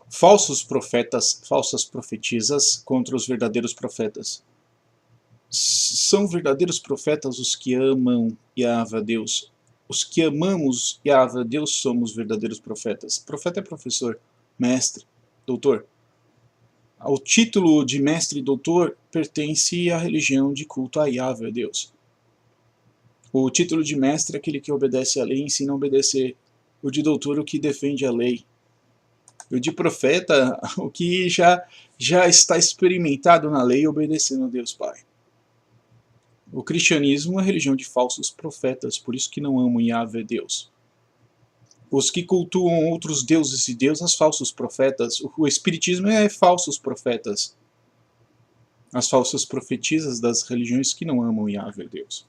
falsos profetas, falsas profetisas contra os verdadeiros profetas. São verdadeiros profetas os que amam Yahvé Deus. Os que amamos Yahvé Deus somos verdadeiros profetas. Profeta é professor, mestre, doutor. O título de mestre e doutor pertence à religião de culto a Yahvé Deus. O título de mestre é aquele que obedece à lei e ensina a obedecer. O de doutor, o que defende a lei. O de profeta, o que já está experimentado na lei, obedecendo a Deus Pai. O cristianismo é a religião de falsos profetas, por isso que não amam Yahvé Deus. Os que cultuam outros deuses e deusas, falsos profetas. O espiritismo é falsos profetas. As falsas profetisas das religiões que não amam Yahvé Deus.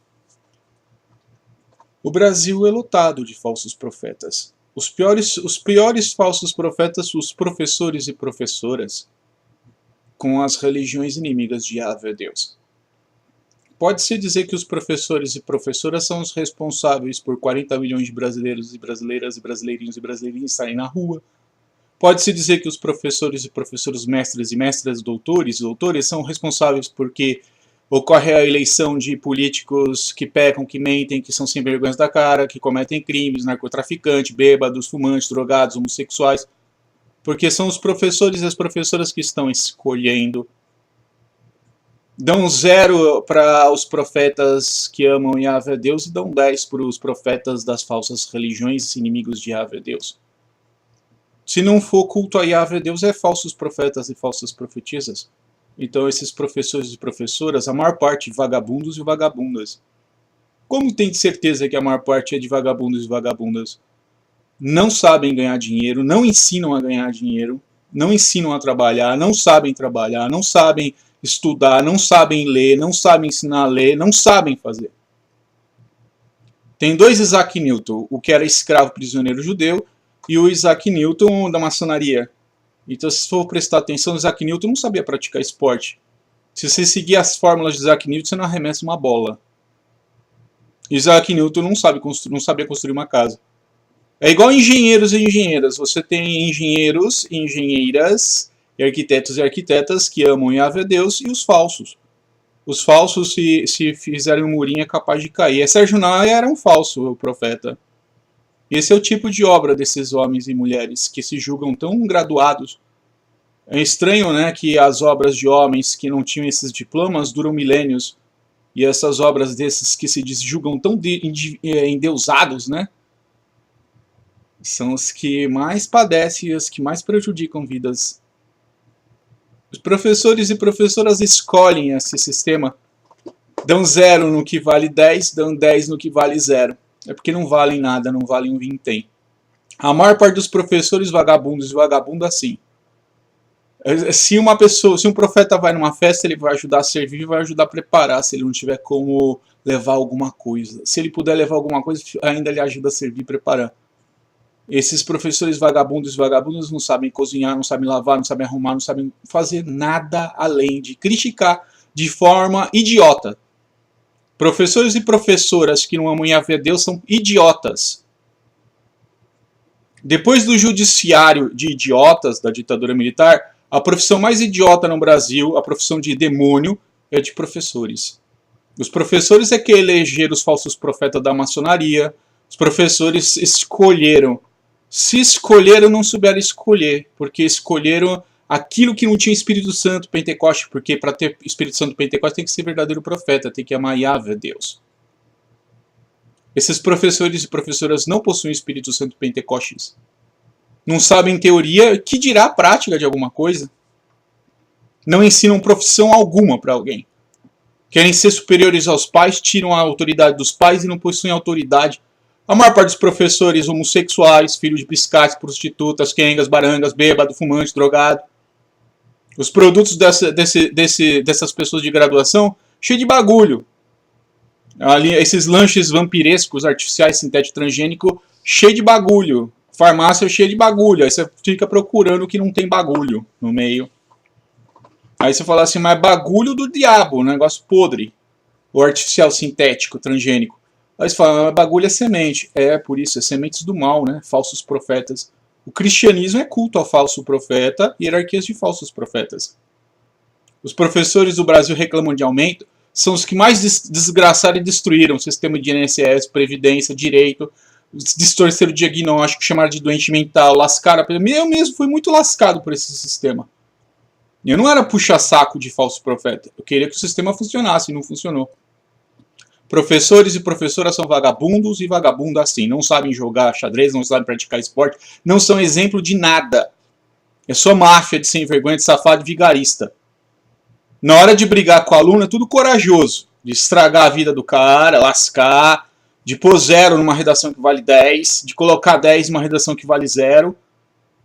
O Brasil é lotado de falsos profetas. Os piores falsos profetas são os professores e professoras com as religiões inimigas de Yahvé Deus. Pode-se dizer que os professores e professoras são os responsáveis por 40 milhões de brasileiros e brasileiras e brasileirinhos e brasileirinhas estarem na rua. Pode-se dizer que os professores e professoras, mestres e mestras, doutores e doutores são responsáveis porque ocorre a eleição de políticos que pecam, que mentem, que são sem vergonhas da cara, que cometem crimes, narcotraficantes, bêbados, fumantes, drogados, homossexuais. Porque são os professores e as professoras que estão escolhendo. Dão 0 para os profetas que amam Yahvé Deus e dão 10 para os profetas das falsas religiões inimigos de Yahvé Deus. Se não for culto a Yahvé Deus, é falsos profetas e falsas profetisas. Então esses professores e professoras, a maior parte vagabundos e vagabundas. Como tem certeza que a maior parte é de vagabundos e vagabundas? Não sabem ganhar dinheiro, não ensinam a ganhar dinheiro, não ensinam a trabalhar, não sabem trabalhar, não sabem estudar, não sabem ler, não sabem ensinar a ler, não sabem fazer. Tem 2 Isaac Newton, o que era escravo prisioneiro judeu e o Isaac Newton da maçonaria. Então, se for prestar atenção, Isaac Newton não sabia praticar esporte. Se você seguir as fórmulas de Isaac Newton, você não arremessa uma bola. Isaac Newton não sabia construir uma casa. É igual engenheiros e engenheiras. Você tem engenheiros e engenheiras, e arquitetos e arquitetas que amam Yahvé Deus, e os falsos. Os falsos, se fizerem um murinho, é capaz de cair. Sérgio Naia era um falso profeta. Esse é o tipo de obra desses homens e mulheres que se julgam tão graduados. É estranho, né, que as obras de homens que não tinham esses diplomas duram milênios. E essas obras desses que se julgam tão endeusados, né, são os que mais padecem e os que mais prejudicam vidas. Os professores e professoras escolhem esse sistema. Dão 0 no que vale 10, dão 10 no que vale 0. É porque não valem nada, não valem um vintém. A maior parte dos professores vagabundos e vagabundas, assim. Se um profeta vai numa festa, ele vai ajudar a servir e vai ajudar a preparar, se ele não tiver como levar alguma coisa. Se ele puder levar alguma coisa, ainda ele ajuda a servir e preparar. Esses professores vagabundos e vagabundas não sabem cozinhar, não sabem lavar, não sabem arrumar, não sabem fazer nada além de criticar de forma idiota. Professores e professoras que não amam Yahvé Deus são idiotas. Depois do judiciário de idiotas da ditadura militar, a profissão mais idiota no Brasil, a profissão de demônio, é de professores. Os professores é que elegeram os falsos profetas da maçonaria. Os professores escolheram. Se escolheram, não souberam escolher, porque escolheram aquilo que não tinha Espírito Santo, Pentecoste, porque para ter Espírito Santo, Pentecoste tem que ser verdadeiro profeta, tem que amar Yahvé Deus. Esses professores e professoras não possuem Espírito Santo, Pentecostes. Não sabem teoria, que dirá a prática de alguma coisa. Não ensinam profissão alguma para alguém. Querem ser superiores aos pais, tiram a autoridade dos pais e não possuem autoridade. A maior parte dos professores homossexuais, filhos de biscates, prostitutas, quengas, barangas, bêbado, fumante, drogado. Os produtos dessas pessoas de graduação, cheio de bagulho. Ali, esses lanches vampirescos, artificiais, sintético, transgênico, cheio de bagulho. Farmácia cheia de bagulho. Aí você fica procurando o que não tem bagulho no meio. Aí você fala assim, mas bagulho do diabo, um negócio podre. O artificial, sintético, transgênico. Aí você fala, mas bagulho é semente. É, por isso, é sementes do mal, né? Falsos profetas. O cristianismo é culto ao falso profeta e hierarquias de falsos profetas. Os professores do Brasil reclamam de aumento, são os que mais desgraçaram e destruíram o sistema de INSS, Previdência, Direito, distorceram o diagnóstico, chamaram de doente mental, lascaram. Eu mesmo fui muito lascado por esse sistema. Eu não era puxa-saco de falso profeta. Eu queria que o sistema funcionasse e não funcionou. Professores e professoras são vagabundos e vagabundas assim. Não sabem jogar xadrez, não sabem praticar esporte, não são exemplo de nada. É só máfia de sem vergonha, de safado, de vigarista. Na hora de brigar com o aluno é tudo corajoso. De estragar a vida do cara, lascar, de pôr 0 numa redação que vale 10, de colocar 10 numa redação que vale 0.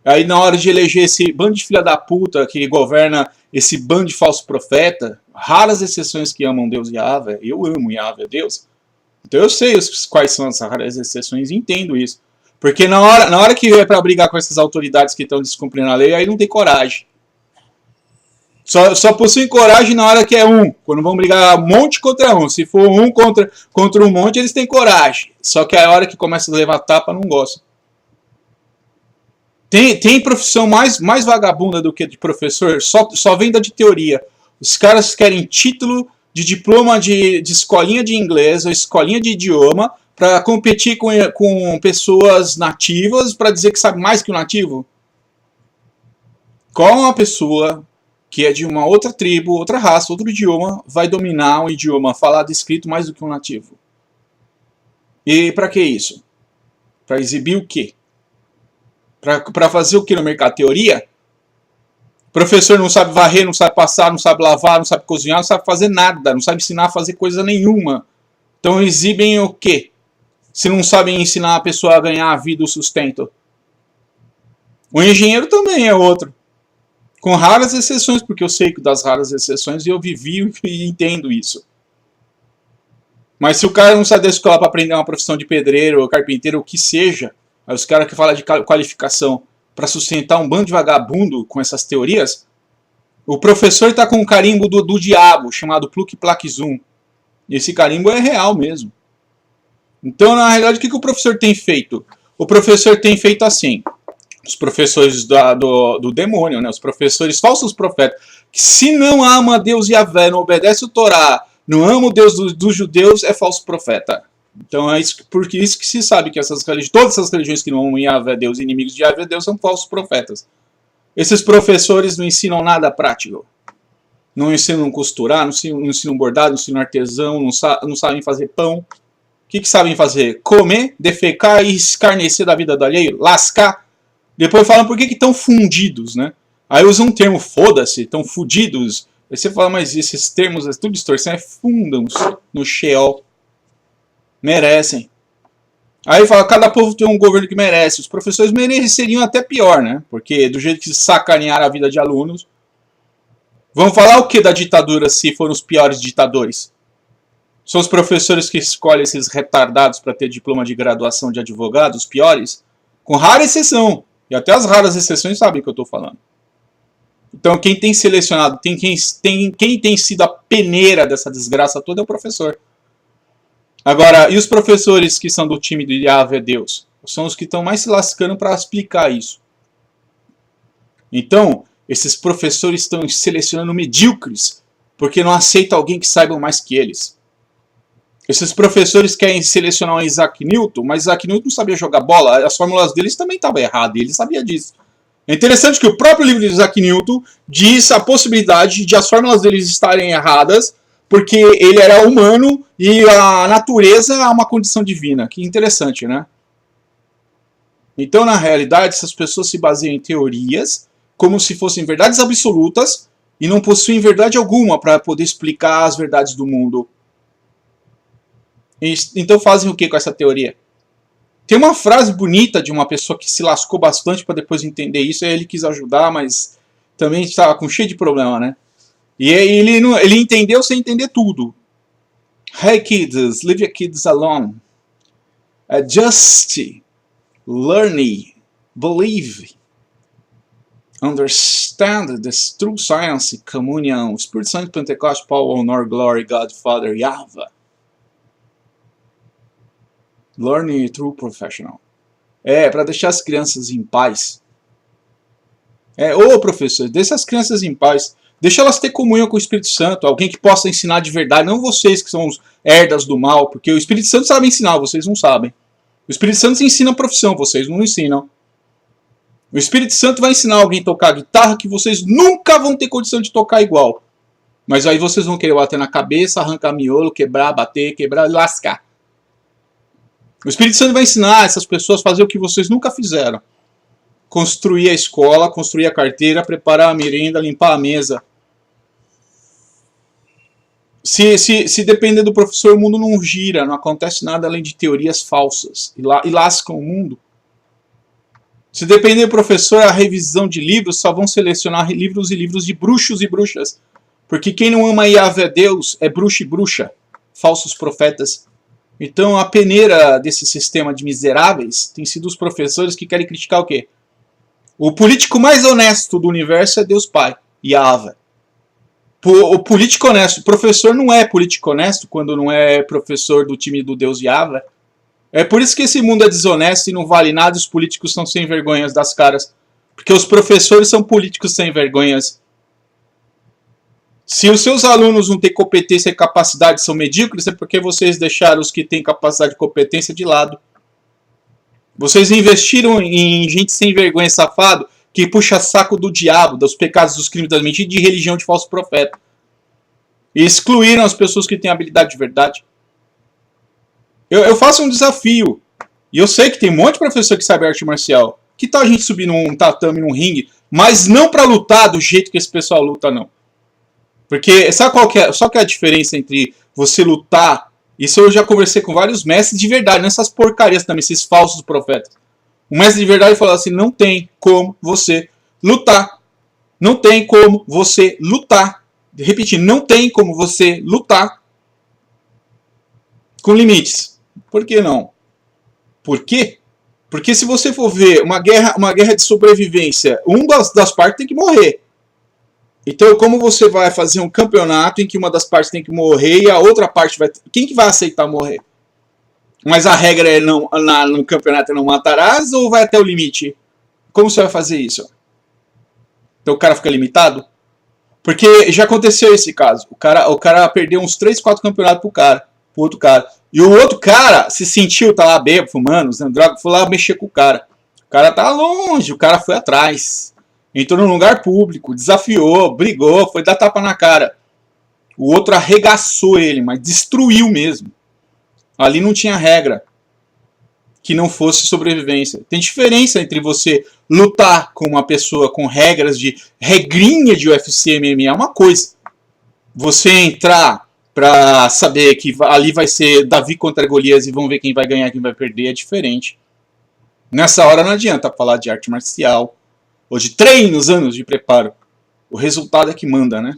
Aí na hora de eleger esse bando de filha da puta que governa esse bando de falso profeta, raras exceções que amam Deus e Yahvé, eu amo Yahvé, Deus. Então eu sei quais são as raras exceções e entendo isso. Porque na hora que é pra brigar com essas autoridades que estão descumprindo a lei, aí não tem coragem. Só possuem coragem na hora que é um. Quando vão brigar um monte contra um. Se for um contra um monte, eles têm coragem. Só que a hora que começa a levar tapa, não gosta. Tem profissão mais vagabunda do que de professor, só venda de teoria. Os caras querem título de diploma de escolinha de inglês ou escolinha de idioma para competir com pessoas nativas para dizer que sabe mais que o nativo. Qual uma pessoa que é de uma outra tribo, outra raça, outro idioma, vai dominar um idioma falado e escrito mais do que um nativo? E para que isso? Para exibir o quê? Para fazer o que no mercado? Teoria? O professor não sabe varrer, não sabe passar, não sabe lavar, não sabe cozinhar, não sabe fazer nada, não sabe ensinar a fazer coisa nenhuma. Então exibem o quê? Se não sabem ensinar a pessoa a ganhar a vida, o sustento. O engenheiro também é outro. Com raras exceções, porque eu sei das raras exceções e eu vivi e entendo isso. Mas se o cara não sai da escola para aprender uma profissão de pedreiro ou carpinteiro, ou o que seja, aí os caras que falam de qualificação para sustentar um bando de vagabundo com essas teorias, o professor está com um carimbo do diabo, chamado Pluk Plak Zum. E esse carimbo é real mesmo. Então, na realidade, o que o professor tem feito? O professor tem feito assim. Os professores do demônio, né? Os professores falsos profetas, que se não ama Deus e Yahvé, não obedece o Torá, não ama o Deus dos judeus, é falso profeta. Então é isso, porque isso que se sabe que todas essas religiões que não amam Yahvé, Deus, inimigos de Yahvé, Deus, são falsos profetas. Esses professores não ensinam nada prático. Não ensinam costurar, não ensinam bordado, não ensinam artesão, não sabem fazer pão. O que sabem fazer? Comer, defecar e escarnecer da vida do alheio, lascar. Depois falam por que estão fundidos, né? Aí usam um termo, foda-se, estão fudidos. Aí você fala, mas esses termos, tudo distorção, fundam-se no Sheol. Merecem. Aí fala, cada povo tem um governo que merece. Os professores mereceriam até pior, né? Porque do jeito que sacanearam a vida de alunos. Vão falar o que da ditadura se foram os piores ditadores? São os professores que escolhem esses retardados para ter diploma de graduação de advogado, os piores? Com rara exceção. E até as raras exceções sabem o que eu estou falando. Então quem tem selecionado, quem tem sido a peneira dessa desgraça toda é o professor. Agora, e os professores que são do time de Yahvé Deus? São os que estão mais se lascando para explicar isso. Então, esses professores estão selecionando medíocres, porque não aceitam alguém que saiba mais que eles. Esses professores querem selecionar um Isaac Newton, mas Isaac Newton não sabia jogar bola, as fórmulas deles também estavam erradas, ele sabia disso. É interessante que o próprio livro de Isaac Newton diz a possibilidade de as fórmulas deles estarem erradas, porque ele era humano e a natureza é uma condição divina. Que interessante, né? Então, na realidade, essas pessoas se baseiam em teorias como se fossem verdades absolutas e não possuem verdade alguma para poder explicar as verdades do mundo. Então fazem o que com essa teoria? Tem uma frase bonita de uma pessoa que se lascou bastante para depois entender isso, e ele quis ajudar, mas também estava com cheio de problema, né? E ele entendeu sem entender tudo. Hey kids, leave your kids alone. Just learn, believe, understand this true science, communion, Espírito Santo, Pentecoste, power, honor, glory, God, Father, Yahweh. Learning through professional. Para deixar as crianças em paz. Ô professor, deixa as crianças em paz. Deixa elas ter comunhão com o Espírito Santo. Alguém que possa ensinar de verdade. Não vocês que são os herdas do mal. Porque o Espírito Santo sabe ensinar, vocês não sabem. O Espírito Santo ensina a profissão, vocês não ensinam. O Espírito Santo vai ensinar alguém a tocar guitarra que vocês nunca vão ter condição de tocar igual. Mas aí vocês vão querer bater na cabeça, arrancar miolo, quebrar, bater, quebrar e lascar. O Espírito Santo vai ensinar essas pessoas a fazer o que vocês nunca fizeram. Construir a escola, construir a carteira, preparar a merenda, limpar a mesa. Se depender do professor, o mundo não gira, não acontece nada além de teorias falsas e lascam o mundo. Se depender do professor, a revisão de livros só vão selecionar livros e livros de bruxos e bruxas. Porque quem não ama Yahvé Deus é bruxo e bruxa, falsos profetas. Então a peneira desse sistema de miseráveis tem sido os professores que querem criticar o quê? O político mais honesto do universo é Deus Pai, Yahvé. O político honesto, o professor não é político honesto quando não é professor do time do Deus Yahvé. É por isso que esse mundo é desonesto e não vale nada, os políticos são sem vergonhas das caras. Porque os professores são políticos sem vergonhas. Se os seus alunos não têm competência e capacidade, são medíocres, é porque vocês deixaram os que têm capacidade e competência de lado. Vocês investiram em gente sem vergonha, safado, que puxa saco do diabo, dos pecados, dos crimes, das mentiras, de religião de falso profeta. E excluíram as pessoas que têm habilidade de verdade. Eu faço um desafio. E eu sei que tem um monte de professor que sabe arte marcial. Que tal a gente subir num tatame, num ringue, mas não pra lutar do jeito que esse pessoal luta, não. Porque sabe qual que é, só que é a diferença entre você lutar... Isso eu já conversei com vários mestres de verdade, nessas porcarias também, esses falsos profetas. Um mestre de verdade falou assim, não tem como você lutar. Não tem como você lutar. Repetindo, não tem como você lutar com limites. Por que não? Por quê? Porque se você for ver uma guerra de sobrevivência, das partes tem que morrer. Então, como você vai fazer um campeonato em que uma das partes tem que morrer e a outra parte vai... Quem que vai aceitar morrer? Mas a regra é no campeonato é não matarás ou vai até o limite? Como você vai fazer isso? Então o cara fica limitado? Porque já aconteceu esse caso. O cara perdeu uns 3, 4 campeonatos pro outro cara. E o outro cara se sentiu, tá lá bêbado, fumando, usando droga, foi lá mexer com o cara. O cara tá longe, o cara foi atrás. Entrou num lugar público, desafiou, brigou, foi dar tapa na cara. O outro arregaçou ele, mas destruiu mesmo. Ali não tinha regra que não fosse sobrevivência. Tem diferença entre você lutar com uma pessoa com regras de regrinha de UFC MMA é uma coisa. Você entrar pra saber que ali vai ser Davi contra Golias e vão ver quem vai ganhar e quem vai perder é diferente. Nessa hora não adianta falar de arte marcial ou de treinos, anos de preparo. O resultado é que manda, né?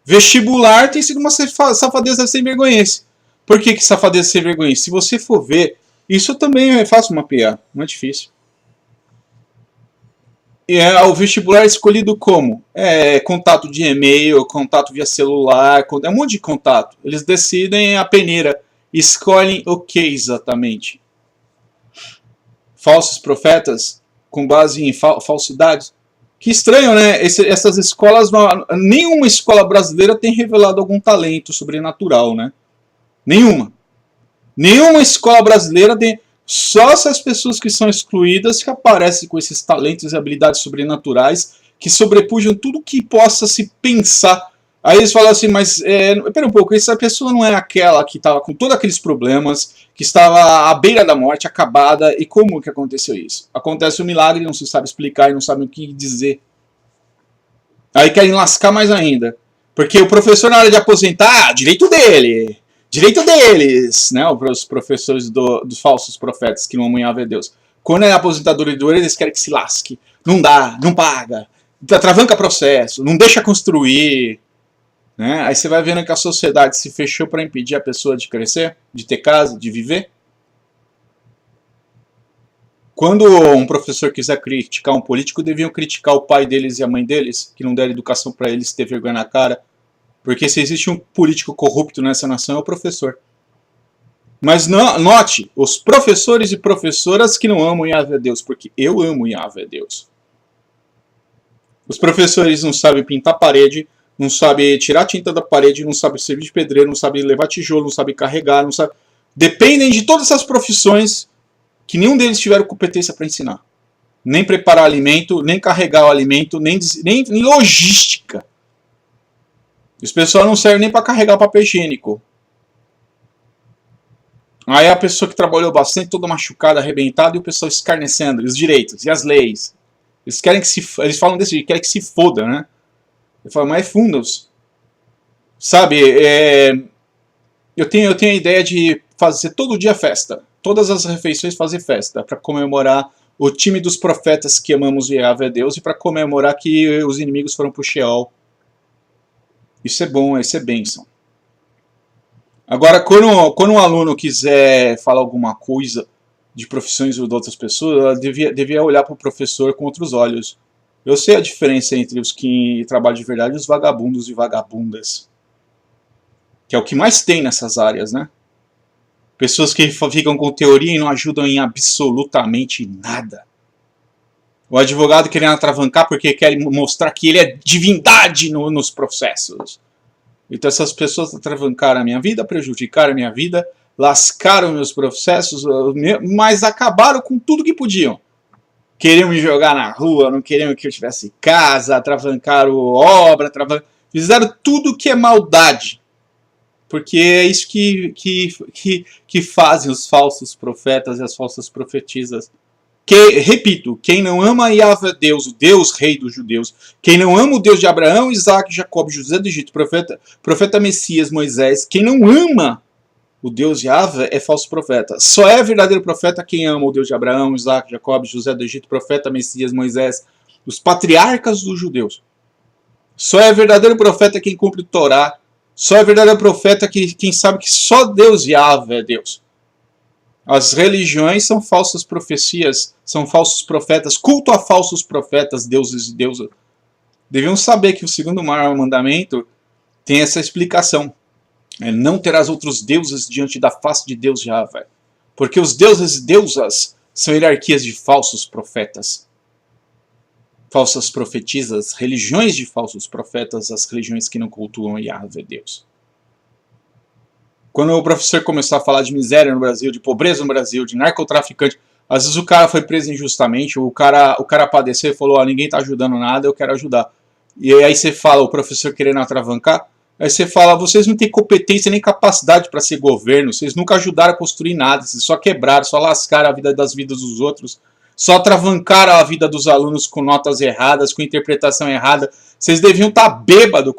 Vestibular tem sido uma safadeza sem vergonhice. Por que safadeza sem vergonhice? Se você for ver, isso também é fácil mapear, não é difícil. O vestibular é escolhido como? Contato de e-mail, contato via celular, é um monte de contato. Eles decidem a peneira, escolhem o que exatamente? Falsos profetas com base em falsidades? Que estranho, né? Essas escolas, nenhuma escola brasileira tem revelado algum talento sobrenatural, né? Nenhuma. Nenhuma escola brasileira tem... Só essas pessoas que são excluídas que aparecem com esses talentos e habilidades sobrenaturais que sobrepujam tudo que possa se pensar. Aí eles falam assim, mas espera um pouco, essa pessoa não é aquela que estava com todos aqueles problemas, que estava à beira da morte, acabada, e como que aconteceu isso? Acontece um milagre, não se sabe explicar e não sabe o que dizer. Aí querem lascar mais ainda. Porque o professor, na hora de aposentar, direito dele... Direito deles, né? Os professores dos falsos profetas que não amam Yahvé Deus. Quando é aposentadoria do eles querem que se lasque. Não dá, não paga, travanca processo, não deixa construir. Né? Aí você vai vendo que a sociedade se fechou para impedir a pessoa de crescer, de ter casa, de viver. Quando um professor quiser criticar um político, deviam criticar o pai deles e a mãe deles, que não deram educação para eles ter vergonha na cara. Porque se existe um político corrupto nessa nação, é o professor. Mas não, note, os professores e professoras que não amam Yahvé Deus, porque eu amo Yahvé Deus. Os professores não sabem pintar parede, não sabem tirar tinta da parede, não sabem servir de pedreiro, não sabem levar tijolo, não sabem carregar, não sabem... Dependem de todas essas profissões que nenhum deles tiveram competência para ensinar. Nem preparar alimento, nem carregar o alimento, nem logística. Os pessoal não servem nem para carregar papel higiênico. Aí a pessoa que trabalhou bastante, toda machucada, arrebentada, e o pessoal escarnecendo, e os direitos, e as leis. Eles querem que eles falam desse jeito, querem que se foda, né? Eu falo, mas fundos. Sabe, eu tenho a ideia de fazer todo dia festa. Todas as refeições fazer festa, para comemorar o time dos profetas que amamos Yahvé Deus, e para comemorar que os inimigos foram pro Sheol. Isso é bom, isso é bênção. Agora, quando um aluno quiser falar alguma coisa de profissões ou de outras pessoas, devia olhar para o professor com outros olhos. Eu sei a diferença entre os que trabalham de verdade e os vagabundos e vagabundas. Que é o que mais tem nessas áreas, né? Pessoas que ficam com teoria e não ajudam em absolutamente nada. O advogado querendo atravancar porque quer mostrar que ele é divindade nos processos. Então essas pessoas atravancaram a minha vida, prejudicaram a minha vida, lascaram meus processos, mas acabaram com tudo que podiam. Queriam me jogar na rua, não queriam que eu tivesse casa, atravancaram obra, fizeram tudo que é maldade. Porque é isso que fazem os falsos profetas e as falsas profetisas. Repito, quem não ama Yahvé Deus, o Deus rei dos judeus, quem não ama o Deus de Abraão, Isaac, Jacob, José do Egito, profeta Messias, Moisés, quem não ama o Deus Yahvé é falso profeta. Só é verdadeiro profeta quem ama o Deus de Abraão, Isaac, Jacob, José do Egito, profeta Messias, Moisés, os patriarcas dos judeus. Só é verdadeiro profeta quem cumpre o Torá. Só é verdadeiro profeta quem sabe que só Deus Yahvé é Deus. As religiões são falsas profecias, são falsos profetas, culto a falsos profetas, deuses e deusas. Deviam saber que o segundo maior mandamento tem essa explicação. Não terás outros deuses diante da face de Deus Yahvé. Porque os deuses e deusas são hierarquias de falsos profetas. Falsas profetisas, religiões de falsos profetas, as religiões que não cultuam Yahvé Deus. Quando o professor começou a falar de miséria no Brasil, de pobreza no Brasil, de narcotraficante, às vezes o cara foi preso injustamente, o cara padeceu e falou, ninguém tá ajudando nada, eu quero ajudar. E aí você fala, o professor querendo atravancar, aí você fala, vocês não têm competência nem capacidade para ser governo, vocês nunca ajudaram a construir nada, vocês só quebraram, só lascaram a vida das vidas dos outros, só atravancaram a vida dos alunos com notas erradas, com interpretação errada. Vocês deviam estar bêbados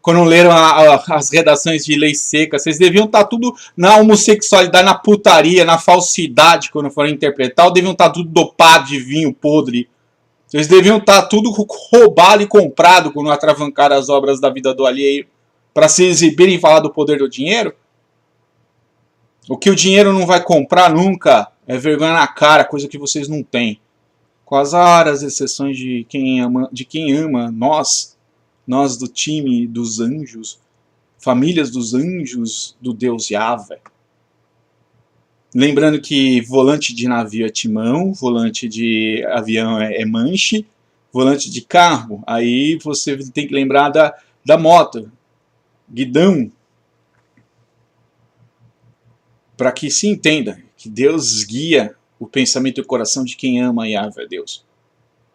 quando leram as redações de lei seca. Vocês deviam estar tudo na homossexualidade, na putaria, na falsidade quando foram interpretar. Ou deviam estar tudo dopado de vinho podre. Vocês deviam estar tudo roubado e comprado quando atravancaram as obras da vida do alheio para se exibirem e falar do poder do dinheiro. O que o dinheiro não vai comprar nunca é vergonha na cara, coisa que vocês não têm. Com as raras exceções de quem ama nós do time dos anjos, famílias dos anjos do Deus Yahvé. Lembrando que volante de navio é timão, volante de avião é manche, volante de carro, aí você tem que lembrar da moto, guidão, para que se entenda que Deus guia o pensamento e o coração de quem ama Yahvé Deus.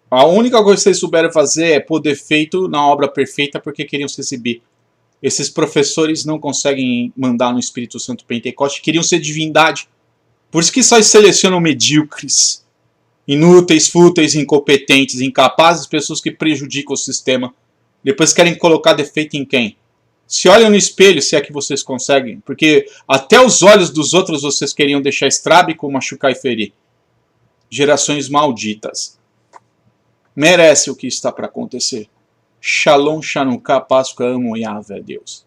A única coisa que vocês souberam fazer é pôr defeito na obra perfeita porque queriam se exibir. Esses professores não conseguem mandar no Espírito Santo Pentecoste, queriam ser divindade. Por isso que só selecionam medíocres, inúteis, fúteis, incompetentes, incapazes, pessoas que prejudicam o sistema. Depois querem colocar defeito em quem? Se olham no espelho, se é que vocês conseguem, porque até os olhos dos outros vocês queriam deixar estrábico, machucar e ferir. Gerações malditas. Merece o que está para acontecer. Shalom, Chanukah, Páscoa, amo Yahvé Deus.